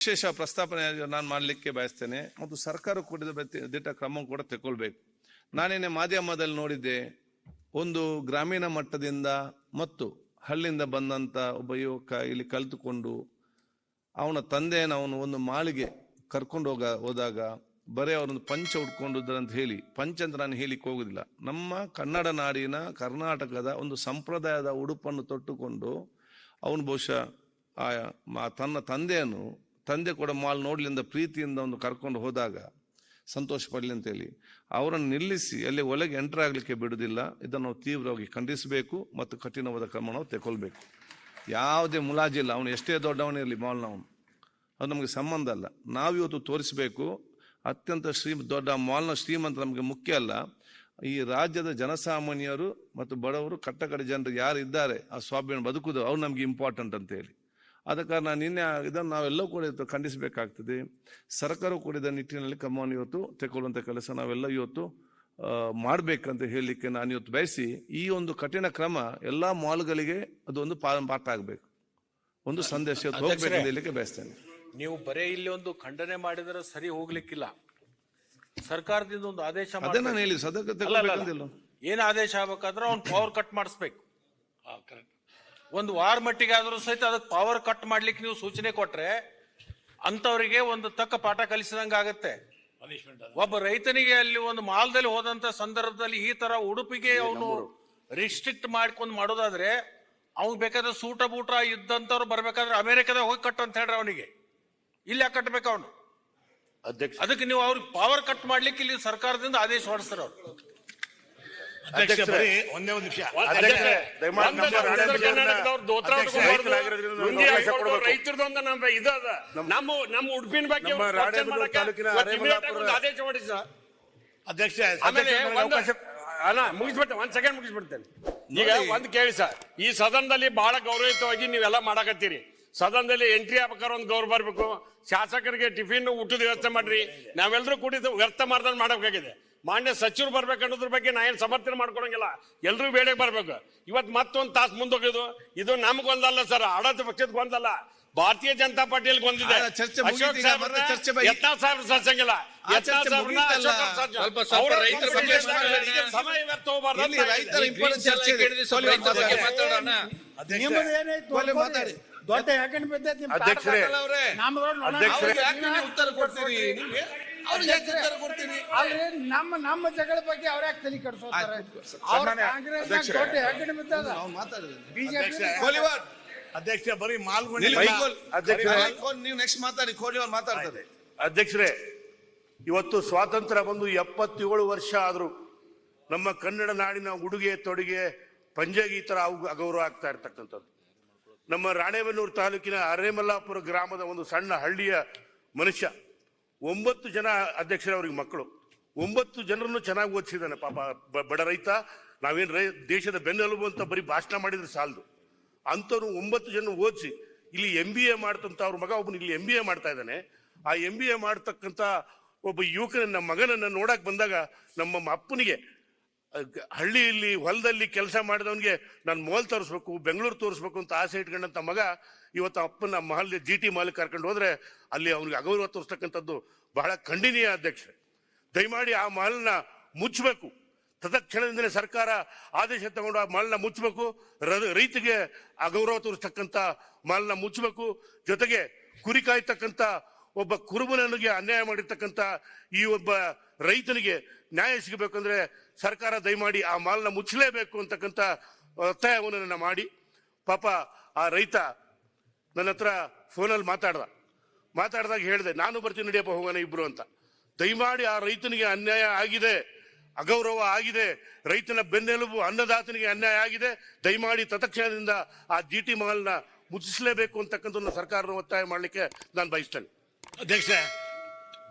ವಿಶೇಷ ಪ್ರಸ್ತಾಪನೆ ನಾನು ಮಾಡಲಿಕ್ಕೆ ಬಯಸ್ತೇನೆ ಮತ್ತು ಸರ್ಕಾರ ಕೂಡ ದಿಟ್ಟ ಕ್ರಮ ಕೂಡ ತಗೊಳ್ಬೇಕು. ನಾನೇನೆ ಮಾಧ್ಯಮದಲ್ಲಿ ನೋಡಿದ್ದೆ, ಒಂದು ಗ್ರಾಮೀಣ ಮಟ್ಟದಿಂದ ಮತ್ತು ಹಳ್ಳಿಯಿಂದ ಬಂದಂತ ಒಬ್ಬ ಯುವಕ ಇಲ್ಲಿ ಕಲಿತುಕೊಂಡು ಅವನ ತಂದೆಯನ್ನು ಅವನು ಒಂದು ಮಾಳಿಗೆ ಕರ್ಕೊಂಡು ಹೋದಾಗ ಬರೀ ಅವರೊಂದು ಪಂಚ ಉಟ್ಕೊಂಡಿದ್ರಂತ ಹೇಳಿ, ಪಂಚ ಅಂತ ನಾನು ಹೇಳಿಕ್ಕೆ ಹೋಗುದಿಲ್ಲ, ನಮ್ಮ ಕನ್ನಡ ನಾಡಿನ ಕರ್ನಾಟಕದ ಒಂದು ಸಂಪ್ರದಾಯದ ಉಡುಪನ್ನು ತೊಟ್ಟುಕೊಂಡು ಅವನು ಬಹುಶಃ ತನ್ನ ತಂದೆ ಕೂಡ ಮಾಲ್ ನೋಡ್ಲಿಂದ ಪ್ರೀತಿಯಿಂದ ಒಂದು ಕರ್ಕೊಂಡು ಹೋದಾಗ ಸಂತೋಷ ಪಡಲಿ ಅಂತೇಳಿ ಅವರನ್ನು ನಿಲ್ಲಿಸಿ ಅಲ್ಲಿ ಒಳಗೆ ಎಂಟರ್ ಆಗ್ಲಿಕ್ಕೆ ಬಿಡುವುದಿಲ್ಲ. ಇದನ್ನು ನಾವು ತೀವ್ರವಾಗಿ ಖಂಡಿಸಬೇಕು ಮತ್ತು ಕಠಿಣವಾದ ಕ್ರಮ ನಾವು ತಗೊಳ್ಬೇಕು. ಯಾವುದೇ ಮುಲಾಜಿಲ್ಲ, ಅವನು ಎಷ್ಟೇ ದೊಡ್ಡವನಿರಲಿ ಮಾಲ್ನವನು, ಅದು ನಮಗೆ ಸಂಬಂಧ ಅಲ್ಲ. ನಾವಿವತ್ತು ತೋರಿಸಬೇಕು, ಅತ್ಯಂತ ದೊಡ್ಡ ಮಾಲ್ನ ಶ್ರೀಮಂತ ನಮಗೆ ಮುಖ್ಯ ಅಲ್ಲ. ಈ ರಾಜ್ಯದ ಜನಸಾಮಾನ್ಯರು ಮತ್ತು ಬಡವರು ಕಟ್ಟಕಡೆ ಜನರು ಯಾರು ಇದ್ದಾರೆ ಆ ಸ್ವಾಭಿಮಾನ ಬದುಕುದು ಅವ್ರು ನಮ್ಗೆ ಇಂಪಾರ್ಟೆಂಟ್ ಅಂತ ಹೇಳಿ. ಆದ ಕಾರಣ ನಿನ್ನೆ ಇದನ್ನು ನಾವೆಲ್ಲವೂ ಕೂಡ ಖಂಡಿಸಬೇಕಾಗ್ತದೆ. ಸರ್ಕಾರ ಕೂಡ ಇದರ ನಿಟ್ಟಿನಲ್ಲಿ ಕ್ರಮವನ್ನು ಇವತ್ತು ತೆಗೊಳ್ಳುವಂಥ ಕೆಲಸ ನಾವೆಲ್ಲ ಇವತ್ತು ಮಾಡಬೇಕಂತ ಹೇಳಲಿಕ್ಕೆ ನಾನು ಇವತ್ತು ಬಯಸಿ, ಈ ಒಂದು ಕಠಿಣ ಕ್ರಮ ಎಲ್ಲ ಮಾಲ್ಗಳಿಗೆ ಅದೊಂದು ಪಾಠ ಆಗಬೇಕು, ಒಂದು ಸಂದೇಶ ಹೋಗ್ಬೇಕಂತ ಹೇಳಲಿಕ್ಕೆ ಬಯಸ್ತೇನೆ. ನೀವು ಬರೇ ಇಲ್ಲಿ ಒಂದು ಖಂಡನೆ ಮಾಡಿದರೆ ಸರಿ ಹೋಗ್ಲಿಕ್ಕಿಲ್ಲ, ಸರ್ಕಾರದಿಂದ ಒಂದು ಆದೇಶ. ಅದೇ ನಾನು ಹೇಳಿ ಸದಕ್ಕೆ ಏನ್ ಆದೇಶ ಆಗ್ಬೇಕಾದ್ರೆ ಅವ್ನು ಪವರ್ ಕಟ್ ಮಾಡಿಸ್ಬೇಕು. ಒಂದು ವಾರ ಮಟ್ಟಿಗೆ ಆದ್ರೂ ಸಹಿತ ಅದಕ್ಕೆ ಪವರ್ ಕಟ್ ಮಾಡ್ಲಿಕ್ಕೆ ನೀವು ಸೂಚನೆ ಕೊಟ್ರೆ ಅಂತವರಿಗೆ ಒಂದು ತಕ್ಕ ಪಾಠ ಕಲಿಸಿದಂಗ ಆಗತ್ತೆ. ಒಬ್ಬ ರೈತನಿಗೆ ಅಲ್ಲಿ ಒಂದು ಮಾಲ್ದಲ್ಲಿ ಹೋದಂತ ಸಂದರ್ಭದಲ್ಲಿ ಈ ತರ ಉಡುಪಿಗೆ ಅವನು ರಿಸ್ಟ್ರಿಕ್ಟ್ ಮಾಡ್ಕೊಂಡು ಮಾಡೋದಾದ್ರೆ ಅವ್ನು ಬೇಕಾದ್ರೆ ಸೂಟ ಬೂಟ ಇದ್ದಂತವ್ರು ಬರ್ಬೇಕಾದ್ರೆ ಅಮೆರಿಕದಾಗ ಹೋಗಿ ಕಟ್ ಅಂತ ಹೇಳ್ರಿ, ಅವನಿಗೆ ಇಲ್ಲಿ ಯಾಕೆ ಕಟ್ಬೇಕು ಅವನು? ಅದಕ್ಕೆ ನೀವು ಅವ್ರಿಗೆ ಪವರ್ ಕಟ್ ಮಾಡ್ಲಿಕ್ಕೆ ಇಲ್ಲಿ ಸರ್ಕಾರದಿಂದ ಆದೇಶ ಹೊರಡಿಸ್ತಾರ ಅವ್ರು. ಒಂದೇ ಒಂದು ನಿಮಿಷ, ನಮ್ಮ ಉಡುಪಿನ ಬಗ್ಗೆ ಆದೇಶ ಹೊರಡಿಸ ಅಧ್ಯಕ್ಷ. ಮುಗಿಸ್ಬಿಡ್ತೇನೆ, ಒಂದ್ ಸೆಕೆಂಡ್ ಮುಗಿಸ್ಬಿಡ್ತೇನೆ. ಈಗ ಒಂದ್ ಕೇಳಿ ಸರ್, ಈ ಸದನದಲ್ಲಿ ಬಹಳ ಗೌರವಯುತವಾಗಿ ನೀವೆಲ್ಲ ಮಾಡಕತ್ತೀರಿ. ಸದನದಲ್ಲಿ ಎಂಟ್ರಿ ಆಗ್ಬೇಕಾದ್ರೆ ಒಂದು ಗೌರವ ಬರ್ಬೇಕು. ಶಾಸಕರಿಗೆ ಟಿಫಿನ್ ಊಟದ ವ್ಯವಸ್ಥೆ ಮಾಡ್ರಿ. ನಾವೆಲ್ಲರೂ ಕೂಡಿದ ವ್ಯರ್ಥ ಮಾಡ್ದಂಗ್ ಮಾಡಬೇಕಾಗಿದೆ. ಮಾನ್ಯ ಸಚಿವರು ಬರ್ಬೇಕನ್ನೋದ್ರ ಬಗ್ಗೆ ನಾ ಏನ್ ಸಮರ್ಥನೆ ಮಾಡ್ಕೊಳಂಗಿಲ್ಲ, ಎಲ್ರೂ ಬೇಡಕ್ಕೆ ಬರ್ಬೇಕು. ಇವತ್ತು ಮತ್ತೊಂದು ತಾಸು ಮುಂದೋಗಿದ್ದು, ಇದು ನಮ್ಗೊಂದಲ್ಲ ಸರ್, ಆಡಳಿತ ಪಕ್ಷದ ಗೊಂದಲ್ಲ, ಭಾರತೀಯ ಜನತಾ ಪಾರ್ಟಿಯಲ್ಲಿ ಗೊಂದಿದೆ. ಅಶೋಕ್ ಸಾಹೇಬ್ರ ಸತ್ಸಂಗಿಲ್ಲ, ಸಮಯ ವ್ಯರ್ಥ ಹೋಗ್ಬಾರ್ದು. ದೊಡ್ಡ ಯಾಕೆ ಬಿದ್ದೈತಿ ನಮ್ಮ ಜಗಳ ಬಗ್ಗೆ ಅವ್ರ ಯಾಕೆ ತಲೆ ಕೆಡಿಸೋತಾರೆ? ಕಾಂಗ್ರೆಸ್ ದೊಡ್ಡ ಯಾಕೆ ಬಿದ್ದದ ಬಿಜೆಪಿ. ಅಧ್ಯಕ್ಷ ಬರೀ ಮಾಲ್ಗಳು. ನೀವು ನೆಕ್ಸ್ಟ್ ಮಾತಾಡಿ, ಕೋಲಿವಾರ್ ಮಾತಾಡ್ತಾರೆ. ಅಧ್ಯಕ್ಷರೇ, ಇವತ್ತು ಸ್ವಾತಂತ್ರ್ಯ ಬಂದು 77 ವರ್ಷ ಆದ್ರೂ ನಮ್ಮ ಕನ್ನಡ ನಾಡಿನ ಉಡುಗೆ ತೊಡುಗೆ ಪಂಜಾಗಿ ಈ ತರ ಅಗೌರವ ಆಗ್ತಾ ಇರ್ತಕ್ಕಂಥದ್ದು. ನಮ್ಮ ರಾಣೆಬೆನ್ನೂರು ತಾಲೂಕಿನ ಅರೇಮಲ್ಲಾಪುರ ಗ್ರಾಮದ ಒಂದು ಸಣ್ಣ ಹಳ್ಳಿಯ ಮನುಷ್ಯ, 9 ಜನ ಅಧ್ಯಕ್ಷರೇ ಅವ್ರಿಗೆ ಮಕ್ಕಳು, 9 ಜನರನ್ನು ಚೆನ್ನಾಗಿ ಓದಿಸಿದ್ದಾನೆ ಪಾಪ. ಬಡ ರೈತ, ನಾವೇನು ದೇಶದ ಬೆನ್ನೆಲುಬು ಅಂತ ಬರೀ ಭಾಷಣ ಮಾಡಿದ್ರೆ ಸಾಲದು. ಅಂಥವ್ರು 9 ಜನ ಓದಿಸಿ ಇಲ್ಲಿ MBA ಮಾಡ್ತಂತ ಅವ್ರ ಮಗ ಒಬ್ಬನು ಇಲ್ಲಿ MBA ಮಾಡ್ತಾ ಇದ್ದಾನೆ. ಆ MBA ಮಾಡ್ತಕ್ಕಂಥ ಒಬ್ಬ ಯುವಕನ ಮಗನನ್ನ ನೋಡಕ್ ಬಂದಾಗ ನಮ್ಮ ಅಪ್ಪನಿಗೆ ಹಳ್ಳಿಯಲ್ಲಿ ಹೊಲದಲ್ಲಿ ಕೆಲಸ ಮಾಡಿದವನಿಗೆ ನಾನು ಮೋಲ್ ತೋರಿಸ್ಬೇಕು, ಬೆಂಗಳೂರು ತೋರಿಸ್ಬೇಕು ಅಂತ ಆಸೆ ಇಟ್ಕೊಂಡಂತ ಮಗ ಇವತ್ತು ಅಪ್ಪನ ಮಹಲ್ GT ಮಾಲ್ ಕರ್ಕೊಂಡು ಹೋದ್ರೆ ಅಲ್ಲಿ ಅವ್ನಿಗೆ ಅಗೌರವ ತೋರಿಸ್ತಕ್ಕಂಥದ್ದು ಬಹಳ ಖಂಡನೀಯ. ಅಧ್ಯಕ್ಷರೇ, ದಯಮಾಡಿ ಆ ಮಾಲ್ನ ಮುಚ್ಚಬೇಕು. ತತ್ಕ್ಷಣದಿಂದಲೇ ಸರ್ಕಾರ ಆದೇಶ ತಗೊಂಡು ಆ ಮಾಲ್ನ ಮುಚ್ಚಬೇಕು. ರೈತರಿಗೆ ಅಗೌರವ ತೋರಿಸ್ತಕ್ಕಂಥ ಮಾಲ್ನ ಮುಚ್ಚಬೇಕು. ಜೊತೆಗೆ ಕುರಿ ಕಾಯ್ತಕ್ಕಂಥ ಒಬ್ಬ ಕುರುಬನಿಗೆ ಅನ್ಯಾಯ ಮಾಡಿರ್ತಕ್ಕಂಥ ಈ ಒಬ್ಬ ರೈತನಿಗೆ ನ್ಯಾಯ ಸಿಗಬೇಕಂದ್ರೆ ಸರ್ಕಾರ ದಯಮಾಡಿ ಆ ಮಾಲ್ನ ಮುಚ್ಚಲೇಬೇಕು ಅಂತಕ್ಕಂಥ ಒತ್ತಾಯವನ್ನು ಮಾಡಿ, ಪಾಪ ಆ ರೈತ ನನ್ನ ಹತ್ರ ಫೋನಲ್ಲಿ ಮಾತಾಡಿದಾಗ ಹೇಳಿದೆ, ನಾನು ಬರ್ತೀನಿ ನಡಿಯಪ್ಪ ಹೋಗೋಣ ಇಬ್ರು ಅಂತ. ದಯಮಾಡಿ ಆ ರೈತನಿಗೆ ಅನ್ಯಾಯ ಆಗಿದೆ, ಅಗೌರವ ಆಗಿದೆ, ರೈತನ ಬೆನ್ನೆಲುಬು ಅನ್ನದಾತನಿಗೆ ಅನ್ಯಾಯ ಆಗಿದೆ. ದಯಮಾಡಿ ತತ್ಕ್ಷಣದಿಂದ ಆ GT ಮಾಲ್ನ ಮುಚ್ಚಿಸಲೇಬೇಕು ಅಂತಕ್ಕಂಥ ಸರ್ಕಾರದ ಒತ್ತಾಯ ಮಾಡಲಿಕ್ಕೆ ನಾನು ಬಯಸ್ತೇನೆ. ಅಧ್ಯಕ್ಷ,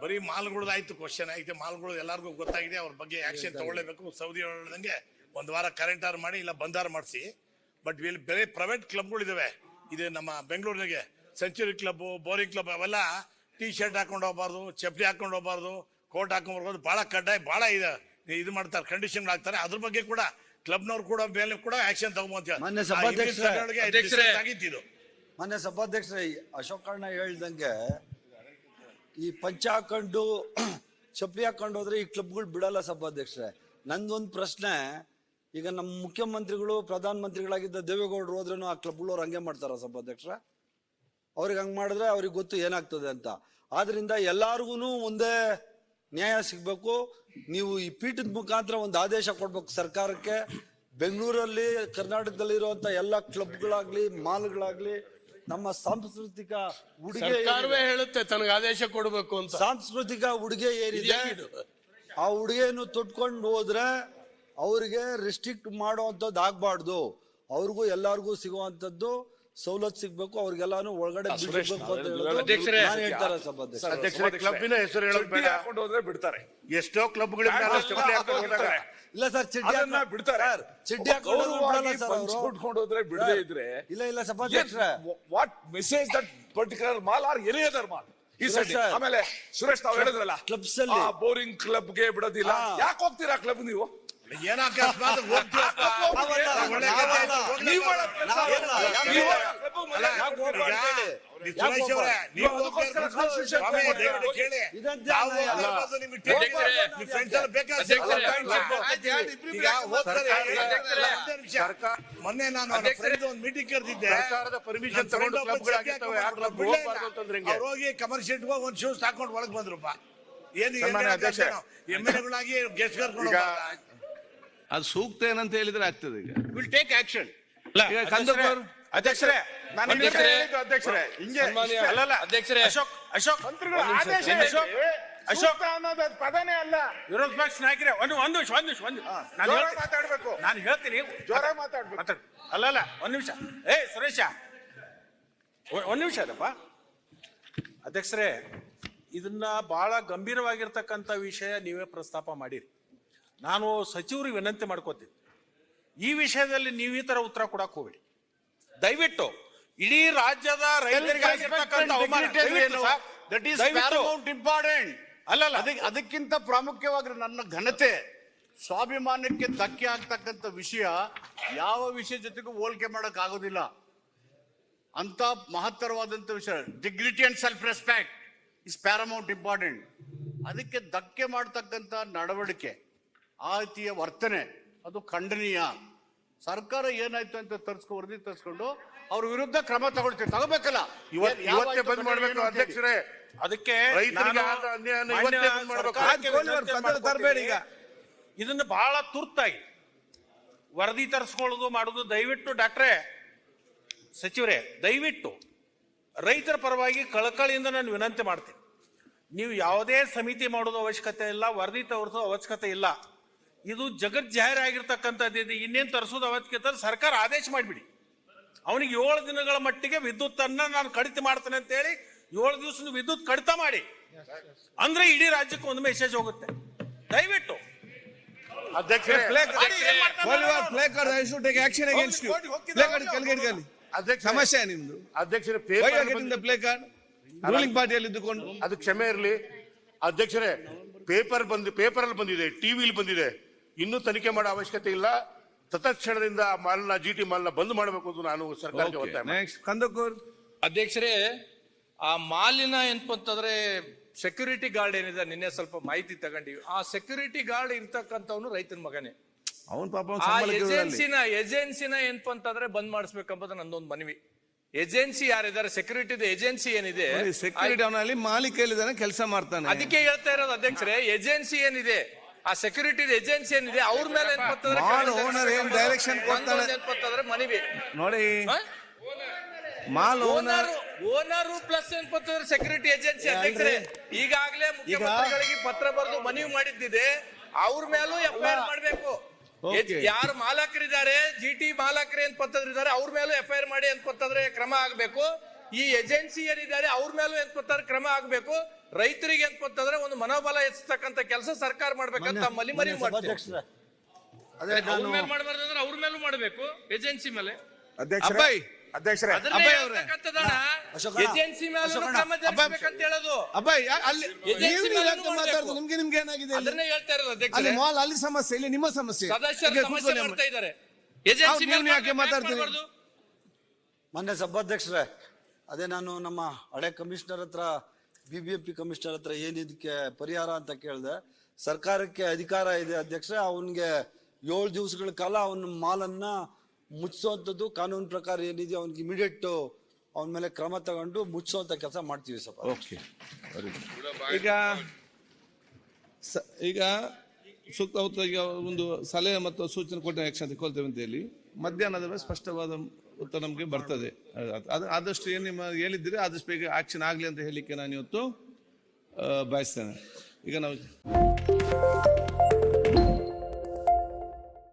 ಬರೀ ಮಾಲ್ಗಳದಾಯ್ತು, ಕ್ವಶನ್ ಆಯ್ತು, ಮಾಲ್ಗಳು ಎಲ್ಲರಿಗೂ ಗೊತ್ತಾಗಿದೆ, ಅವ್ರ ಬಗ್ಗೆ ಆಕ್ಷನ್ ತಗೊಳ್ಳೇಬೇಕು. ಸೌದಿ ಹೇಳ್ದಂಗೆ 1 ವಾರ ಕರೆಂಟ್ ಆರ್ ಮಾಡಿ ಇಲ್ಲ ಬಂದಾರ ಮಾಡಿಸಿ. ಬಟ್ ಇಲ್ಲಿ ಬೇರೆ ಪ್ರೈವೇಟ್ ಕ್ಲಬ್ಗಳಿದಾವೆ. ಇದು ನಮ್ಮ ಬೆಂಗಳೂರಿನಾಗೆ ಸೆಂಚುರಿ ಕ್ಲಬ್, ಬೋರಿಂಗ್ ಕ್ಲಬ್, ಅವೆಲ್ಲ T-ಶರ್ಟ್ ಹಾಕೊಂಡು ಹೋಗ್ಬಾರ್ದು, ಚಪ್ಪಲಿ ಹಾಕೊಂಡು ಹೋಗ್ಬಾರ್ದು, ಕೋಟ್ ಹಾಕೊಂಡು ಹೋಗ್ಬಾರ್ದು, ಬಹಳ ಕಡ್ಡಾಯ, ಬಹಳ ಇದು ಮಾಡ್ತಾರೆ, ಕಂಡೀಷನ್ ಆಗ್ತಾರೆ. ಅದ್ರ ಬಗ್ಗೆ ಕೂಡ ಕ್ಲಬ್ನವ್ರು ಕೂಡ ಮೇಲೆ ಕೂಡ ಆಕ್ಷನ್ ತಗೊಂಬಂತೀವಿ. ಮಾನ್ಯ ಸಭಾಧ್ಯಕ್ಷರೇ, ಅಶೋಕ್ ಅಣ್ಣ ಹೇಳ್ದಂಗೆ ಈ ಪಂಚ ಹಾಕೊಂಡು ಚಪ್ಪಲಿ ಹಾಕೊಂಡು ಹೋದ್ರೆ ಈ ಕ್ಲಬ್ಗಳು ಬಿಡಲ್ಲ ಸಭಾಧ್ಯಕ್ಷರೇ. ನಂದೊಂದು ಪ್ರಶ್ನೆ, ಈಗ ನಮ್ಮ ಮುಖ್ಯಮಂತ್ರಿಗಳು ಪ್ರಧಾನ ಮಂತ್ರಿಗಳಾಗಿದ್ದ ದೇವೇಗೌಡರು ಹೋದ್ರೂ ಆ ಕ್ಲಬ್ಗಳವ್ರು ಹಂಗೆ ಮಾಡ್ತಾರ ಸಭಾಧ್ಯಕ್ಷರ? ಅವ್ರಿಗೆ ಹಂಗ್ ಮಾಡಿದ್ರೆ ಅವ್ರಿಗೆ ಗೊತ್ತು ಏನಾಗ್ತದೆ ಅಂತ. ಆದ್ರಿಂದ ಎಲ್ಲಾರ್ಗು ಒಂದೇ ನ್ಯಾಯ ಸಿಗ್ಬೇಕು. ನೀವು ಈ ಪೀಠದ ಮುಖಾಂತರ ಒಂದು ಆದೇಶ ಕೊಡ್ಬೇಕು ಸರ್ಕಾರಕ್ಕೆ. ಬೆಂಗಳೂರಲ್ಲಿ ಕರ್ನಾಟಕದಲ್ಲಿ ಇರುವಂತ ಎಲ್ಲ ಕ್ಲಬ್ಗಳಾಗ್ಲಿ ಮಾಲ್ಗಳಾಗ್ಲಿ ನಮ್ಮ ಸಾಂಸ್ಕೃತಿಕ ಉಡುಗೆ ಸರ್ಕಾರವೇ ಹೇಳುತ್ತೆ ತನಗೆ ಆದೇಶ ಕೊಡಬೇಕು ಅಂತ. ಸಾಂಸ್ಕೃತಿಕ ಉಡುಗೆ ಏನಿದೆ ಆ ಉಡುಗೆಯನ್ನು ತೊಟ್ಕೊಂಡು ಹೋದ್ರೆ ಅವ್ರಿಗೆ ರೆಸ್ಟ್ರಿಕ್ಟ್ ಮಾಡುವಂಥದ್ದು ಆಗ್ಬಾರ್ದು. ಅವ್ರಿಗೂ ಎಲ್ಲಾರ್ಗೂ ಸಿಗುವಂತದ್ದು ಸವಲತ್ತು ಸಿಗ್ಬೇಕು, ಅವ್ರಿಗೆಲ್ಲಾನು ಒಳಗಡೆ ಬಿಡಬೇಕು ಅಂತ ಹೇಳೋದು ನಾನು ಹೇಳ್ತಾರೆ ಸಭಾಧ್ಯಕ್ಷ. ಕ್ಲಬ್ಬಿನ ಹೆಸರು ಹೇಳೋದು ಬೇಡ. ಹಾಕೊಂಡು ಹೋದ್ರೆ ಬಿಡ್ತಾರೆ. ಎಷ್ಟೋ ಕ್ಲಬ್ಗಳಿಂದ ಇಲ್ಲ ಸರ್, ಚಡ್ಡಿ ಬಿಡ್ತಾರೆ. ಸರ್, ಚಡ್ಡಿ ಹಾಕೊಂಡು ಬಿಡಲ್ಲ ಸರ್ ಅವರು. ಉಟ್ಕೊಂಡು ಹೋದ್ರೆ ಬಿಡದೇ ಇದ್ರೆ ಇಲ್ಲ ಸಭಾಧ್ಯಕ್ಷ, what message that particular mall R any other mall ಈ ಸೈಡ್. sir. ಆಮೇಲೆ ಸುರೇಶ್ ತಾವು ಹೇಳಿದ್ರಲ್ಲ ಕ್ಲಬ್ಸ್ ಅಲ್ಲಿ ಬೋರಿಂಗ್ ಕ್ಲಬ್ಗೆ ಬಿಡೋದಿಲ್ಲ. ಯಾಕೆ ಹೋಗ್ತೀರಾ ಕ್ಲಬ್ ನೀವು? ಏನೋ ಅಕಸ್ಮಾತ್ ಹೋಗ್ತೀವಪ್ಪ. ಒಳ್ಳೆ ಕಥೆ ಆಯ್ತು, ಹೋಗ್ಲಿ. ಸುರೇಶ್ ಅವರೇ, ನೀವು ಸ್ವಾಮಿ, ದಯವಿಟ್ಟು ಕೇಳಿ. ನಾವು ಹೋಗ್ತಿರ್ಬೋದು, ನಿಮ್ಗೆ ticket ನಿಮ್ಮ friends ಎಲ್ಲ ಬೇಕಾದ್ರೆ ಈಗ ಹೋಗ್ತಾರೆ. ಮೊನ್ನೆ ನಾನು ನನ್ನ friend ಒಂದು ಮೀಟಿಂಗ್ ಕರೆದಿದ್ದೆ. ಸರ್ಕಾರದ ಪರ್ಮಿಷನ್ ತಗೊಂಡು ಕ್ಲಬ್ಗಳಾಗಿರ್ತವೆ. ಆ ಕ್ಲಬ್ ಹೋಗ್ಬಾರ್ದು ಅಂತಂದ್ರೆ ಅವ್ರು ಹೋಗಿ ಕಮರ್ಷಿಯಲ್ ಒಂದು ಶೂಸ್ ಹಾಕೊಂಡು ಒಳಗೆ ಬಂದ್ರಪ್ಪ. ಏನು ಸನ್ಮಾನ್ಯ ಅಧ್ಯಕ್ಷ, ಎಮ್ಎಲ್ಎಗಳಾಗಿ ಗೆಸ್ಟ್ ಕರ್ಕೊಂಡು ಅದು ಸೂಕ್ತ ಏನಂತ ಹೇಳಿದ್ರೆ ಆಗ್ತದೆ. ಈಗ ವಿಲ್ ಟೇಕ್ ಆಕ್ಷನ್. ಈಗ ಕಂದಕೂರ್ ಅಧ್ಯಕ್ಷರೇ, ಅಧ್ಯಕ್ಷರೇ, ಹಿಂಗೆ ಅಲ್ಲಲ್ಲ ಅಧ್ಯಕ್ಷರೇ, ಅಶೋಕ್ ಅನ್ನೋದು ಪದನೇ ಅಲ್ಲ. ವಿರೋಧ ಪಕ್ಷ ನಾಯಕರೇ, ಒಂದು ನಿಮಿಷ ಮಾತಾಡ್ಬೇಕು. ನಾನು ಹೇಳ್ತೀನಿ, ಜೋರಾಗಿ ಮಾತಾಡ್ಬೇಕು. ಅಲ್ಲಲ್ಲ ಒಂದ್ ನಿಮಿಷ. ಸುರೇಶ, ಒಂದ್ ನಿಮಿಷ ಅದಪ್ಪ. ಅಧ್ಯಕ್ಷರೇ, ಇದನ್ನ ಬಹಳ ಗಂಭೀರವಾಗಿರ್ತಕ್ಕಂಥ ವಿಷಯ ನೀವೇ ಪ್ರಸ್ತಾಪ ಮಾಡಿರಿ. ನಾನು ಸಚಿವರಿಗೆ ವಿನಂತಿ ಮಾಡ್ಕೋತೀನಿ, ಈ ವಿಷಯದಲ್ಲಿ ನೀವು ಈ ತರ ಉತ್ತರ ಕೊಡಕ್ ಹೋಗ್ಬೇಡಿ ದಯವಿಟ್ಟು. ಇಡೀ ರಾಜ್ಯದ ರೈತರಿಗೆ ಆಗಿರ್ತಕ್ಕಂಥ ಅವಮಾನ ಇಂಪಾರ್ಟೆಂಟ್ ಅಲ್ಲಲ್ಲ. ಅದಕ್ಕಿಂತ ಪ್ರಾಮುಖ್ಯವಾಗಿ ನನ್ನ ಘನತೆ ಸ್ವಾಭಿಮಾನಕ್ಕೆ ಧಕ್ಕೆ ಆಗ್ತಕ್ಕಂಥ ವಿಷಯ ಯಾವ ವಿಷಯ ಜೊತೆಗೂ ಹೋಲಿಕೆ ಮಾಡಕ್ ಆಗೋದಿಲ್ಲ. ಅಂತ ಮಹತ್ತರವಾದಂತ ವಿಷಯ dignity and self respect is paramount important. ಅದಕ್ಕೆ ಧಕ್ಕೆ ಮಾಡ್ತಕ್ಕಂಥ ನಡವಳಿಕೆ, ಆ ರೀತಿಯ ವರ್ತನೆ ಅದು ಖಂಡನೀಯ. ಸರ್ಕಾರ ಏನಾಯ್ತು ಅಂತ ವರದಿ ತರಿಸ್ಕೊಂಡು ಅವ್ರ ವಿರುದ್ಧ ಕ್ರಮ ತಗೋಬೇಕಲ್ಲ. ಇವತ್ತೇ ಬಂದ್ ಮಾಡ್ಬೇಕು ಅಧ್ಯಕ್ಷರೇ. ಅದಕ್ಕೆ ತರಬೇಡಿ. ಈಗ ಇದನ್ನ ಬಹಳ ತುರ್ತಾಗಿ ವರದಿ ತರಿಸ್ಕೊಳ್ಳೋದು ಮಾಡುದು ದಯವಿಟ್ಟು ಡಾಕ್ಟ್ರೇ, ಸಚಿವರೇ, ದಯವಿಟ್ಟು ರೈತರ ಪರವಾಗಿ ಕಳಕಳಿಯಿಂದ ನಾನು ವಿನಂತಿ ಮಾಡ್ತೀನಿ. ನೀವು ಯಾವುದೇ ಸಮಿತಿ ಮಾಡೋದು ಅವಶ್ಯಕತೆ ಇಲ್ಲ, ವರದಿ ತೋರಿಸೋ ಅವಶ್ಯಕತೆ ಇಲ್ಲ. ಇದು ಜಗತ್ ಜಾಹೀರಾಗಿರ್ತಕ್ಕಂಥದ್ದು. ಇನ್ನೇನು ತರಿಸೋದು ಅವಶ್ಯಕತೆ ಸರ್ಕಾರ ಆದೇಶ ಮಾಡಿಬಿಡಿ. ಅವನಿಗೆ 7 ದಿನಗಳ ಮಟ್ಟಿಗೆ ವಿದ್ಯುತ್ ಅನ್ನ ನಾನು ಕಡಿತ ಮಾಡ್ತೇನೆ ಅಂತ ಹೇಳಿ 7 ದಿವಸದ ವಿದ್ಯುತ್ ಕಡಿತ ಮಾಡಿ, ಅಂದ್ರೆ ಇಡೀ ರಾಜ್ಯಕ್ಕೆ ಒಂದು ಮೆಸೇಜ್ ಹೋಗುತ್ತೆ. ದಯವಿಟ್ಟು ಸಮಸ್ಯೆ ನಿಮ್ದು ಅಧ್ಯಕ್ಷರೇ, ಪ್ಲೇ ಕಾರ್ಡ್ ರೂಲಿಂಗ್ ಪಾರ್ಟಿಯಲ್ಲಿ ಇದ್ದುಕೊಂಡು ಅದು ಕ್ಷಮೆ ಇರಲಿ ಅಧ್ಯಕ್ಷರೇ. ಪೇಪರ್ ಅಲ್ಲಿ ಬಂದಿದೆ, ಟಿವಿಲಿ ಬಂದಿದೆ. ಇನ್ನೂ ತನಿಖೆ ಮಾಡೋ ಅವಶ್ಯಕತೆ ಇಲ್ಲ. ತತ್ಕ್ಷಣದಿಂದ ಮಾಲ್ನ GT ಮಾಲ್ನ ಬಂದ್ ಮಾಡಬೇಕು ಅಂತ ನಾನು ಸರ್ಕಾರಕ್ಕೆ ಒತ್ತಾಯ ಮಾಡ್ತೀನಿ. ಕಂದಕೂರ್ ಅಧ್ಯಕ್ಷರೇ, ಆ ಮಾಲಿನ ಏನಪ್ಪಂತಂದ್ರೆ ಸೆಕ್ಯೂರಿಟಿ ಗಾರ್ಡ್ ಏನಿದೆ, ನಿನ್ನೆ ಸ್ವಲ್ಪ ಮಾಹಿತಿ ತಗೊಂಡಿವಿ. ಆ ಸೆಕ್ಯೂರಿಟಿ ಗಾರ್ಡ್ ಇರ್ತಕ್ಕಂಥವನು ರೈತನ ಮಗನೇ. ಅವನ್ ಪಾಪ ಆ ಏಜೆನ್ಸಿನ ಏನಪ್ಪಾ ಅಂತಂದ್ರೆ ಬಂದ್ ಮಾಡಿಸ್ಬೇಕಂಬುದು ನಂದೊಂದು ಮನವಿ. ಏಜೆನ್ಸಿ ಯಾರಿದ್ದಾರೆ, ಸೆಕ್ಯೂರಿಟಿ ಏಜೆನ್ಸಿ ಏನಿದೆ, ಸೆಕ್ಯೂರಿಟಿ ಅವನಲ್ಲಿ ಮಾಲೀಕ ಹೇಳಿದಾನೆ ಕೆಲಸ ಮಾಡ್ತಾನೆ. ಅದಕ್ಕೆ ಹೇಳ್ತಾ ಇರೋದು ಅಧ್ಯಕ್ಷರೇ, ಏಜೆನ್ಸಿ ಏನಿದೆ, ಆ ಸೆಕ್ಯೂರಿಟಿ ಏಜೆನ್ಸಿ ಏನಿದೆ ಅವ್ರ ಮೇಲೆ ಓನರ್ ಏನ್ ಡೈರೆಕ್ಷನ್ ಕೊಡ್ತಾನೆ ಏನಪ್ಪಂತಂದ್ರೆ ಮನವಿ ನೋಡಿ. ಮಾಲ್ ಓನರ್ ಪ್ಲಸ್ ಏನಪ್ಪಂತಂದ್ರೆ ಸೆಕ್ಯೂರಿಟಿ ಏಜೆನ್ಸಿ. ಅಧ್ಯಕ್ಷರೇ, ಈಗಾಗಲೇ ಮುಖ್ಯಮಂತ್ರಿಗಳಿಗೆ ಪತ್ರ ಬರೆದು ಮನವಿ ಮಾಡಿದ್ದಿದೆ, ಅವ್ರ ಮೇಲೂ FIR ಮಾಡ್ಬೇಕು. ಯಾರು ಮಾಲಕರಿದ್ದಾರೆ, GT ಮಾಲಕರು ಏನ್ಪಂತಂದ್ರೆ ಅವ್ರ ಮೇಲೂ FIR ಮಾಡಿ ಏನ್ಪಂತಂದ್ರೆ ಕ್ರಮ ಆಗ್ಬೇಕು. ಈ ಏಜೆನ್ಸಿ ಏನಿದ್ದಾರೆ ಅವ್ರ ಮೇಲೂ ಏನ್ಪಂತಂದ್ರೆ ಕ್ರಮ ಆಗ್ಬೇಕು. ರೈತರಿಗೆ ಏನ್ಪಂತಂದ್ರೆ ಒಂದು ಮನೋಬಲ ಹೆಚ್ಚತಕ್ಕಂತ ಕೆಲಸ ಸರ್ಕಾರ ಮಾಡ್ಬೇಕಂತ ಮನವಿ ಮಾಡ್ತೀವಿ. ಅವ್ರ ಮೇಲೆ ಮಾಡಬಾರ್ದಂದ್ರೆ ಅವ್ರ ಮೇಲೂ ಮಾಡ್ಬೇಕು, ಏಜೆನ್ಸಿ ಮೇಲೆ. ಅಧ್ಯಕ್ಷರೇ, ಏಜೆನ್ಸಿ ಮೇಲೂ ಕ್ರಮ ಜರುಗಿಸಬೇಕಂತ ಹೇಳೋದು. ನಿಮ್ಗೆ ಏನಾಗಿದೆ? ಅದನ್ನೇ ಹೇಳ್ತಾ ಇರೋದು ಅಧ್ಯಕ್ಷರೇ. ಮಾಲ್ ಅಲ್ಲಿ ಸಮಸ್ಯೆ, ಇಲ್ಲಿ ನಿಮ್ಮ ಸಮಸ್ಯೆ. ಸದಸ್ಯರು ಸಮಸ್ಯೆ ಮಾಡ್ತಾ ಇದ್ದಾರೆ. ಏಜೆನ್ಸಿ ಮೇಲೆ ಯಾಕೆ ಮಾತಾಡ್ತೀರಿ? ಮೊನ್ನೆ ಸಭಾಧ್ಯಕ್ಷರೇ, ಅದೇ ನಾನು ನಮ್ಮ ಹಳೆ ಕಮಿಷನರ್ ಹತ್ರ BBMP ಕಮಿಷನರ್ ಹತ್ರ ಏನಿದಕ್ಕೆ ಪರಿಹಾರ ಅಂತ ಕೇಳಿದೆ. ಸರ್ಕಾರಕ್ಕೆ ಅಧಿಕಾರ ಇದೆ ಅಧ್ಯಕ್ಷ, ಅವನಿಗೆ 7 ದಿವಸಗಳ ಕಾಲ ಅವನ ಮಾಲನ್ನ ಮುಚ್ಚುವಂಥದ್ದು ಕಾನೂನು ಪ್ರಕಾರ ಏನಿದೆ ಅವನಿಗೆ ಇಮಿಡಿಯೇಟ್ ಅವನ ಮೇಲೆ ಕ್ರಮ ತಗೊಂಡು ಮುಚ್ಚುವಂತ ಕೆಲಸ ಮಾಡ್ತೀವಿ ಸರ್. ಓಕೆ, ಈಗ ಸೂಕ್ತ ಈಗ ಒಂದು ಸಲಹೆ ಮತ್ತು ಸೂಚನೆ ಕೊಟ್ಟ ಆಕ್ಷನ್ ತಗೊಳ್ತೇವೆ ಅಂತ ಹೇಳಿ ಮಧ್ಯಾಹ್ನದ ಮೇಲೆ ಸ್ಪಷ್ಟವಾದ ಉತ್ತರ ನಮಗೆ ಬರ್ತದೆ. ಅದು ಆದಷ್ಟು ಏನು ನಿಮ್ಮ ಹೇಳಿದ್ದೀರಿ ಆದಷ್ಟು ಬೇಗ ಆಕ್ಷನ್ ಆಗಲಿ ಅಂತ ಹೇಳಲಿಕ್ಕೆ ನಾನು ಇವತ್ತು ಬಯಸ್ತೇನೆ. ಈಗ ನಾವು